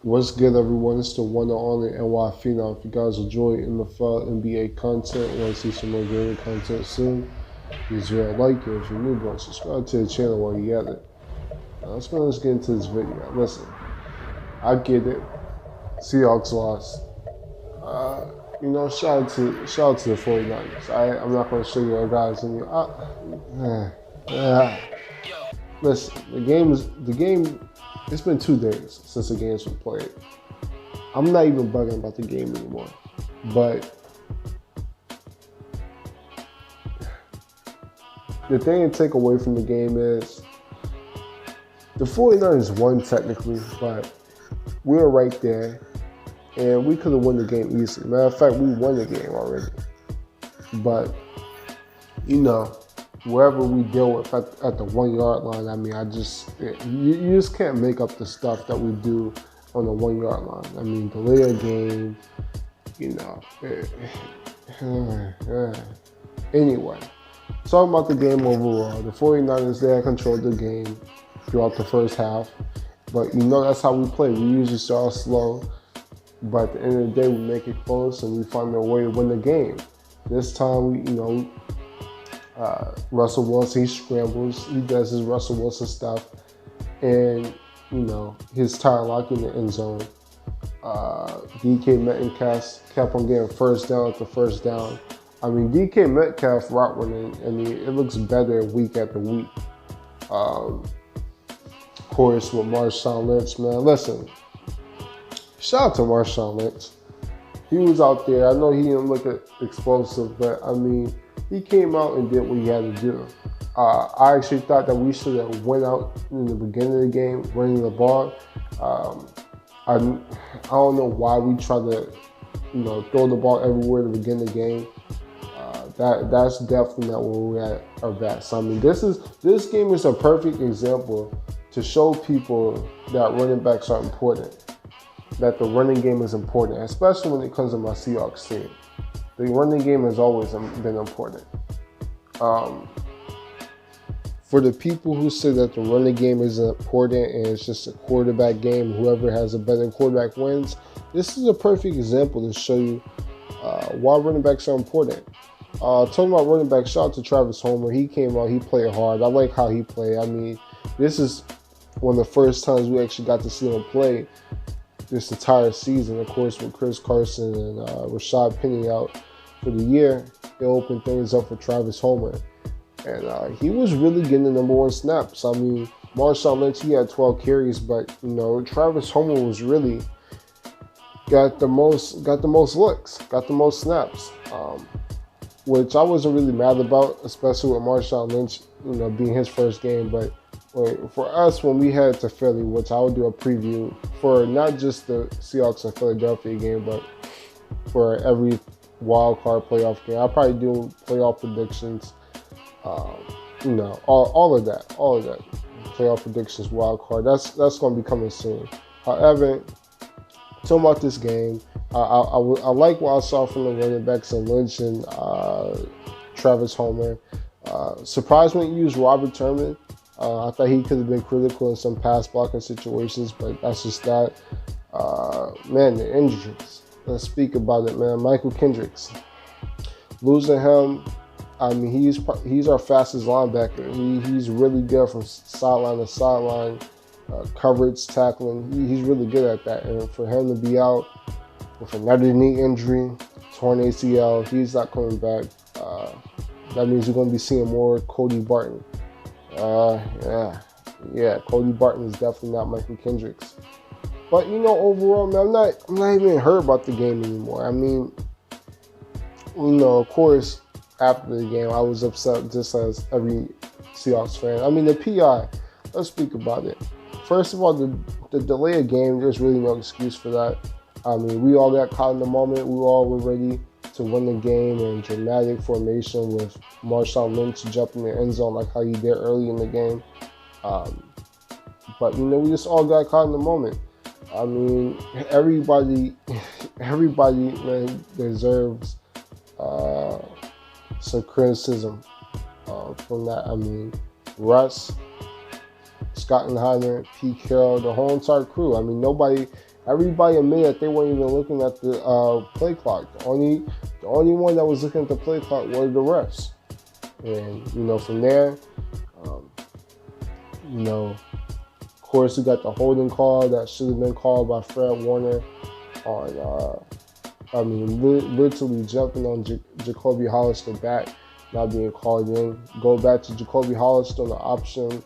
What's good, everyone? It's the one and only NY Phenom. If you guys enjoy NFL, NBA content, and want to see some more gaming content soon, please like it. If you're new, bro, subscribe to the channel while you at it. Let's get into this video. Listen, I get it. Seahawks lost. Shout out to the 49ers. I'm not going to show you guys any. Listen, the game. It's been 2 days since the game's been played. I'm not even bugging about the game anymore. But the thing to take away from the game is the 49ers won technically, but we were right there, and we could have won the game easily. Matter of fact, we won the game already. But, wherever we deal with at the 1 yard line, you just can't make up the stuff that we do on the 1 yard line. Delay a game, Anyway, talking about the game overall, the 49ers, they controlled the game throughout the first half. But that's how we play. We usually start slow, but at the end of the day, we make it close and we find a way to win the game. This time, Russell Wilson, he scrambles, he does his Russell Wilson stuff, and his tire lock in the end zone. DK Metcalf kept on getting first down after first down. DK Metcalf route running, it looks better week after week. Of course, with Marshawn Lynch, man, listen, shout out to Marshawn Lynch. He was out there. I know he didn't look explosive, but he came out and did what he had to do. I actually thought that we should have went out in the beginning of the game running the ball. I don't know why we try to, throw the ball everywhere to begin the game. That's definitely not where we're at our best. This game is a perfect example to show people that running backs are important, that the running game is important, especially when it comes to my Seahawks team. The running game has always been important. For the people who say that the running game isn't important and it's just a quarterback game, whoever has a better quarterback wins, this is a perfect example to show you why running backs are important. Talking about running back, shout out to Travis Homer. He came out, he played hard. I like how he played. This is one of the first times we actually got to see him play this entire season. Of course, with Chris Carson and Rashad Penny out for the year, it opened things up for Travis Homer. And he was really getting the number one snaps. Marshawn Lynch, he had 12 carries, but Travis Homer was really got the most looks, got the most snaps, which I wasn't really mad about, especially with Marshawn Lynch, being his first game. But for us, when we head to Philly, which I will do a preview for not just the Seahawks and Philadelphia game, but for every wild card playoff game, I'll probably do playoff predictions. All of that, playoff predictions, wild card. That's going to be coming soon. However, talking about this game, I like what I saw from the running backs and Lynch and Travis Homer. Surprised when you used Robert Turman. I thought he could have been critical in some pass blocking situations, but that's just that. Man, the injuries. Let's speak about it, man. Michael Kendricks. Losing him, he's our fastest linebacker. He's really good from sideline to sideline, coverage, tackling. He's really good at that. And for him to be out with another knee injury, torn ACL, he's not coming back. That means we're going to be seeing more Cody Barton. Cody Barton is definitely not Michael Kendricks. But overall, man, I'm not even hurt about the game anymore. Of course, after the game, I was upset just as every Seahawks fan. The PI, let's speak about it. First of all, the delay of game, there's really no excuse for that. We all got caught in the moment. We all were ready to win the game in dramatic formation with Marshawn Lynch jumping the end zone like how he did early in the game. But we just all got caught in the moment. Everybody, man, deserves some criticism from that. Russ, Scottenheimer, Pete Carroll, the whole entire crew. Everybody admitted that they weren't even looking at the play clock. The only one that was looking at the play clock was the refs. And from there, um, you know, of course, we got the holding call that should have been called by Fred Warner on. Literally jumping on Jacoby Hollister back, not being called in. Go back to Jacoby Hollister on the option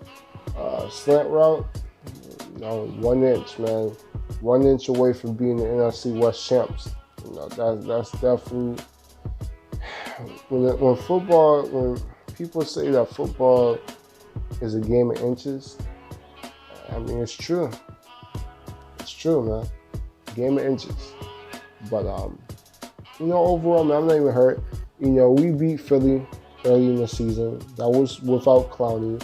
slant route. 1 inch, man. 1 inch away from being the NFC West champs. That's definitely when people say that football is a game of inches. I mean, it's true. It's true, man. Game of inches. But overall, man, I'm not even hurt. We beat Philly early in the season. That was without Clowney,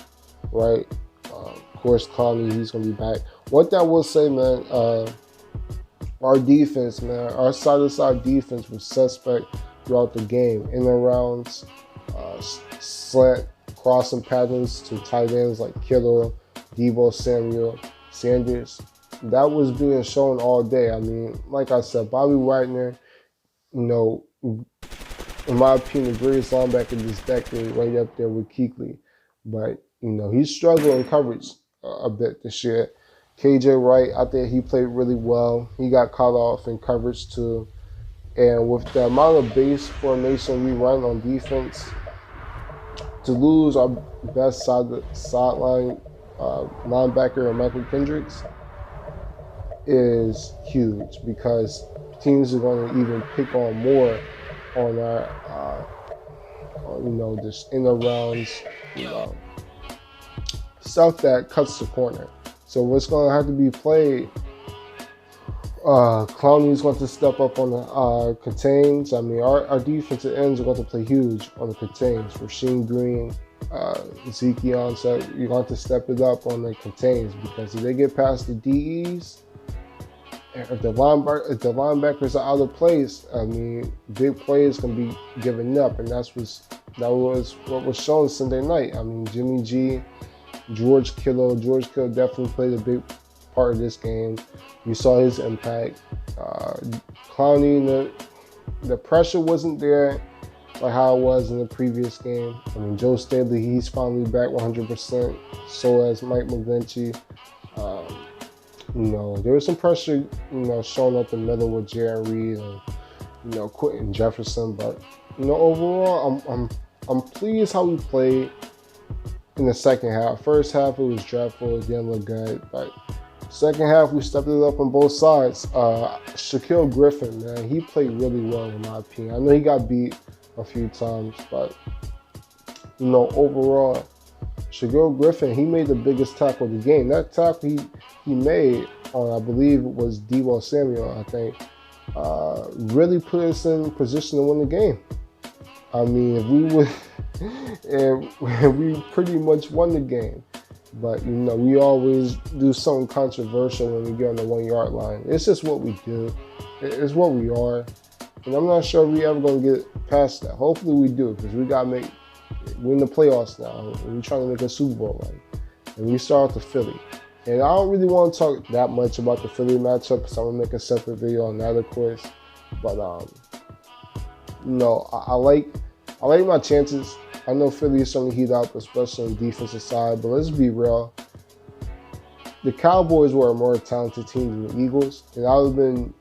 right? Of course, Clowney, he's gonna be back. What that will say, man, our defense, man, our side-to-side defense was suspect throughout the game. In and rounds, slant crossing patterns to tight ends like Kittle, Deebo Samuel, Sanders. That was being shown all day. I mean, like I said, Bobby Wagner, in my opinion, the greatest linebacker this decade, right up there with Kuechly. But, he struggled in coverage a bit this year. KJ Wright, I think he played really well. He got caught off in coverage too. And with the amount of base formation we run on defense, to lose our best sideline linebacker, Michael Kendricks, is huge because teams are going to even pick on more on our, this in the rounds, stuff that cuts the corner. So what's going to have to be played? Clowney's going to step up on the contains. I mean, our defensive ends are going to play huge on the contains. Rasheem Green, Ezekiel, so you're going to step it up on the contains because if they get past the DEs, if the linebackers are out of place, I mean, big plays can be given up, and that was what was shown Sunday night. I mean, Jimmy G, George Kittle definitely played a big part of this game. You saw his impact. Clowney, the pressure wasn't there like how it was in the previous game. I mean, Joe Staley, he's finally back 100%. So as Mike McGlinchey. There was some pressure, showing up in the middle with Jaron Reed and, Quentin Jefferson. But, overall, I'm pleased how we played in the second half. First half, it was dreadful. It didn't look good. But second half, we stepped it up on both sides. Shaquille Griffin, man, he played really well in my opinion. I know he got beat a few times, but, overall, Shaquille Griffin, he made the biggest tackle of the game. That tackle he made on, I believe it was Deebo Samuel, I think, really put us in position to win the game. I mean, if we would, and we pretty much won the game. But, we always do something controversial when we get on the 1 yard line. It's just what we do. It's what we are. And I'm not sure we ever going to get past that. Hopefully we do, because we got to we're in the playoffs now. And we're trying to make a Super Bowl run. And we start with the Philly. And I don't really want to talk that much about the Philly matchup because I'm going to make a separate video on that, of course. But, I like my chances. I know Philly is starting to heat up, especially on the defensive side. But let's be real. The Cowboys were a more talented team than the Eagles. And I would have been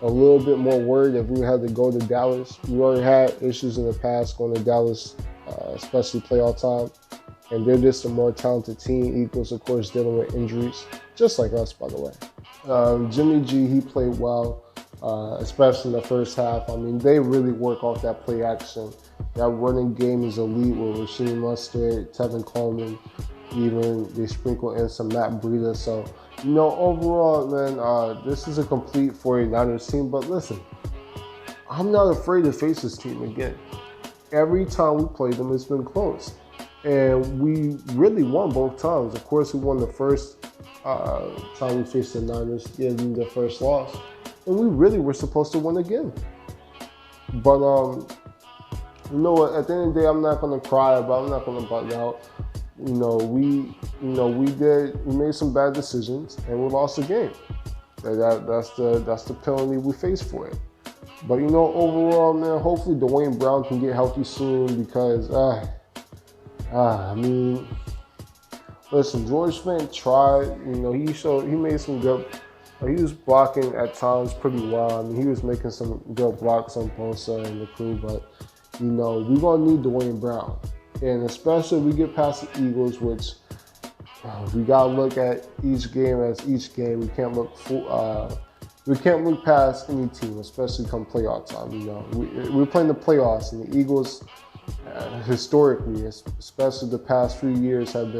a little bit more worried if we had to go to Dallas. We already had issues in the past going to Dallas, especially playoff time. And they're just a more talented team. Eagles, of course, dealing with injuries, just like us, by the way. Jimmy G, he played well, especially in the first half. I mean, they really work off that play action. That running game is elite with Rasheem Mustard, Tevin Coleman, even they sprinkle in some Matt Breida. So, overall, man, this is a complete 49ers team. But listen, I'm not afraid to face this team again. Every time we play them, it's been close. And we really won both times. Of course, we won the first time we faced the Niners, getting the first loss. And we really were supposed to win again. But, you know what? At the end of the day, I'm not going to cry about it. I'm not going to bug out. We made some bad decisions and we lost the game. That's the penalty we face for it. But you know, overall, man, hopefully Dwayne Brown can get healthy soon because, I mean, listen, George Fent tried. You know, he made some good. He was blocking at times pretty well. I mean, he was making some good blocks on Bosa and the crew. But you know, we're gonna need Dwayne Brown, and especially if we get past the Eagles, which we gotta look at each game as each game. We can't look past any team, especially come playoff time. You know, we're playing the playoffs, and the Eagles, historically, especially the past few years, have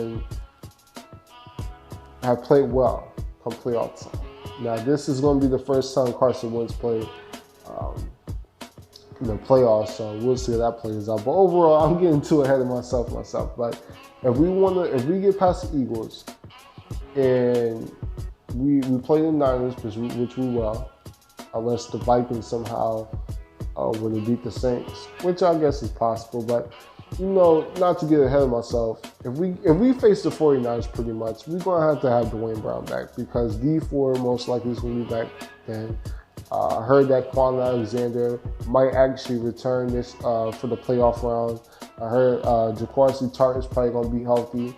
played well come playoff time. Now, this is going to be the first time Carson Wentz played in the playoffs, so we'll see how that plays out. But overall, I'm getting too ahead of myself. But if we get past the Eagles and we play the Niners, which we will, unless the Vikings somehow were to beat the Saints, which I guess is possible. But you know, not to get ahead of myself, if we face the 49ers, pretty much, we're going to have Dwayne Brown back because D4 most likely is going to be back then. I heard that Quan Alexander might actually return this for the playoff round. I heard Jaquazi Tart is probably going to be healthy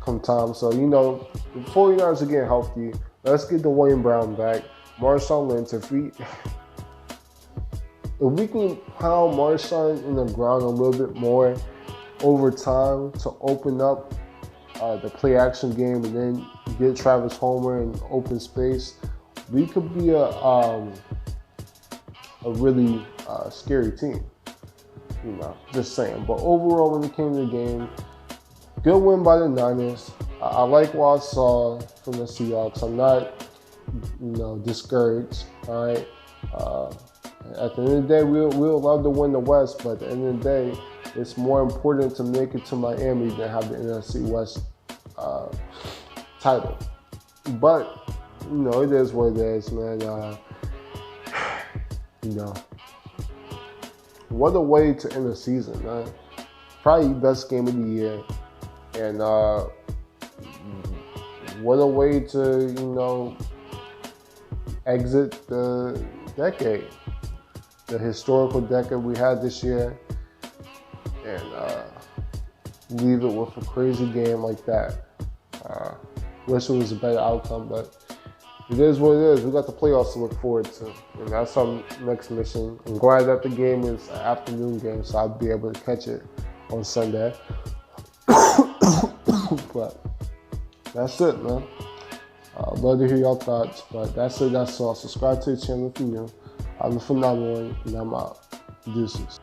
come time. So, you know, the 49ers are getting healthy. Let's get Dwayne Brown back. Marshawn Lynch, if we can pound Marshawn in the ground a little bit more over time to open up the play action game and then get Travis Homer in open space, we could be a really scary team. You know, just saying. But overall, when it came to the game, good win by the Niners. I like what I saw from the Seahawks. I'm not, you know, discouraged. All right. At the end of the day, we'll love to win the West, but at the end of the day, it's more important to make it to Miami than have the NFC West title. But, you know, it is what it is, man. You know, what a way to end the season, man. Probably best game of the year. And what a way to, you know, exit the decade. The historical decade we had this year, and leave it with a crazy game like that. Wish it was a better outcome, but it is what it is. We got the playoffs to look forward to, and that's our next mission. I'm glad that the game is an afternoon game, so I'll be able to catch it on Sunday. But that's it, man. I'd love to hear your thoughts, but that's it. That's all. Subscribe to the channel if you're new. I'm phenomenal, and I'm out. Deuces.